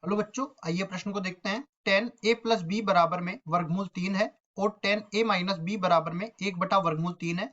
Hello बच्चों, आइए प्रश्न को देखते हैं। टेन ए प्लस बी बराबर में वर्गमूल 3 है और टेन ए माइनस बी बराबर में 1/वर्गमूल 3 है।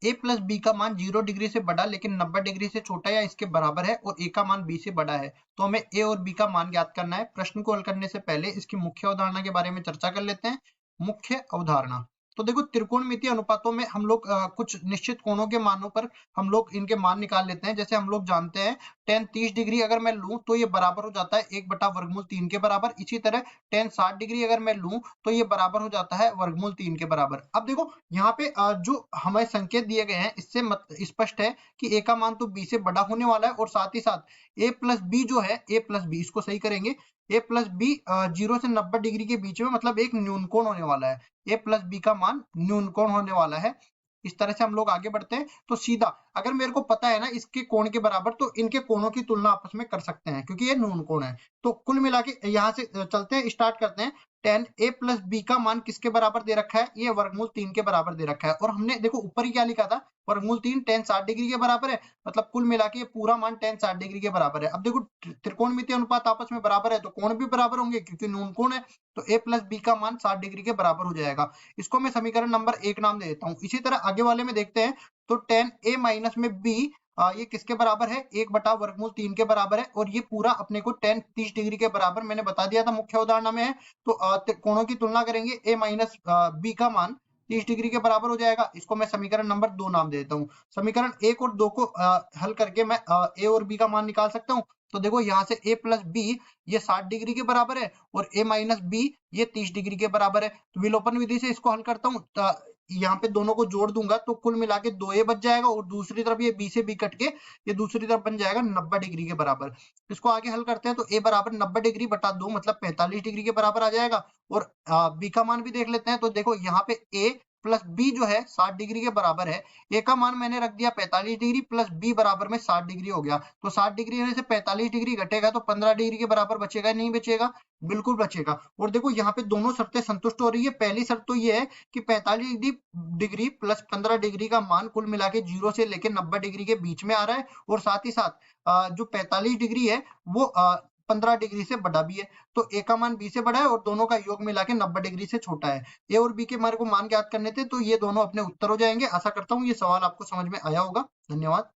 ए प्लस बी का मान 0 डिग्री से बड़ा लेकिन 90 डिग्री से छोटा या इसके बराबर है और ए का मान बी से बड़ा है। तो हमें ए और बी का मान ज्ञात करना है। प्रश्न को हल करने से पहले इसकी मुख्य अवधारणा के बारे में चर्चा कर लेते हैं। मुख्य अवधारणा, तो देखो, त्रिकोणमितीय अनुपातों में हम लोग कुछ निश्चित कोणों के मानों पर हम लोग इनके मान निकाल लेते हैं। जैसे हम लोग जानते हैं टेन 30 डिग्री अगर मैं लूं तो ये बराबर हो जाता है 1/वर्गमूल 3 के बराबर। इसी तरह टेन 60 डिग्री अगर मैं लूं तो ये बराबर हो जाता है वर्गमूल 3 के बराबर। अब देखो यहाँ पे जो हमें संकेत दिए गए हैं इससे स्पष्ट है कि ए का मान तो बी से बड़ा होने वाला है और साथ ही साथ ए प्लस बी जो है, ए प्लस बी, इसको सही करेंगे, ए प्लस बी 0 से 90 डिग्री के बीच में, मतलब एक न्यून कोण होने वाला है। ए प्लस बी का मान न्यून कोण होने वाला है। इस तरह से हम लोग आगे बढ़ते हैं। तो सीधा अगर मेरे को पता है ना इसके कोण के बराबर, तो इनके कोणों की तुलना आपस में कर सकते हैं क्योंकि ये न्यून कोण है। तो कुल मिला के यहाँ से चलते हैं, स्टार्ट करते हैं। टेन ए प्लस बी का मान किसके बराबर दे रखा है? ये वर्गमूल 3 के बराबर दे रखा है। और हमने देखो ऊपर ही क्या लिखा था, वर्गमूल 3 टेन 60 डिग्री के बराबर है, मतलब कुल मिला के ये पूरा मान टेन 60 डिग्री के बराबर है। अब देखो त्रिकोणमितीय अनुपात आपस में बराबर है तो कोण भी बराबर होंगे क्योंकि न्यून कोण है। तो ए प्लस बी का मान 60 डिग्री के बराबर हो जाएगा। इसको मैं समीकरण नंबर 1 नाम दे देता हूँ। इसी तरह आगे वाले में देखते हैं। तो टेन ए माइनस में बी, ये किसके बराबर है? 1/वर्गमूल 3 के बराबर है। और ये पूरा अपने को टेन 30 डिग्री के बराबर मैंने बता दिया था, मुख्य उदाहरण में है। तो कोणों की तुलना करेंगे, ए माइनस बी का मान 30 डिग्री के बराबर हो जाएगा। इसको मैं समीकरण नंबर 2 नाम दे देता हूँ। समीकरण 1 और 2 को हल करके मैं ए और बी का मान निकाल सकता हूँ। तो देखो यहाँ से ए प्लस बी ये 60 डिग्री के बराबर है और ए माइनस बी ये 30 डिग्री के बराबर है। तो विलोपन विधि से इसको हल करता हूँ, यहाँ पे दोनों को जोड़ दूंगा तो कुल मिला के 2a बच जाएगा और दूसरी तरफ ये b से b कट के ये दूसरी तरफ बन जाएगा 90 डिग्री के बराबर। इसको आगे हल करते हैं तो a बराबर 90 डिग्री बटा 2 मतलब 45 डिग्री के बराबर आ जाएगा। और b का मान भी देख लेते हैं। तो देखो यहाँ पे a प्लस बी जो है 60 डिग्री के बराबर है। ए का मान मैंने रख दिया 45 डिग्री प्लस बी बराबर में 60 डिग्री हो गया। तो 60 डिग्री में से 45 डिग्री घटेगा तो 15 डिग्री के बराबर बचेगा, नहीं बचेगा? बिल्कुल बचेगा। और देखो यहाँ पे दोनों शर्तें संतुष्ट हो रही है। पहली शर्त तो ये है कि 45 डिग्री प्लस 15 डिग्री का मान कुल मिला के 0 से लेकर 90 डिग्री के बीच में आ रहा है। और साथ ही साथ जो 45 डिग्री है वो 15 डिग्री से बड़ा भी है। तो ए का मान बी से बड़ा है और दोनों का योग मिला के 90 डिग्री से छोटा है। ए और बी के हमारे को मान ज्ञात करने थे, तो ये दोनों अपने उत्तर हो जाएंगे। आशा करता हूँ ये सवाल आपको समझ में आया होगा। धन्यवाद।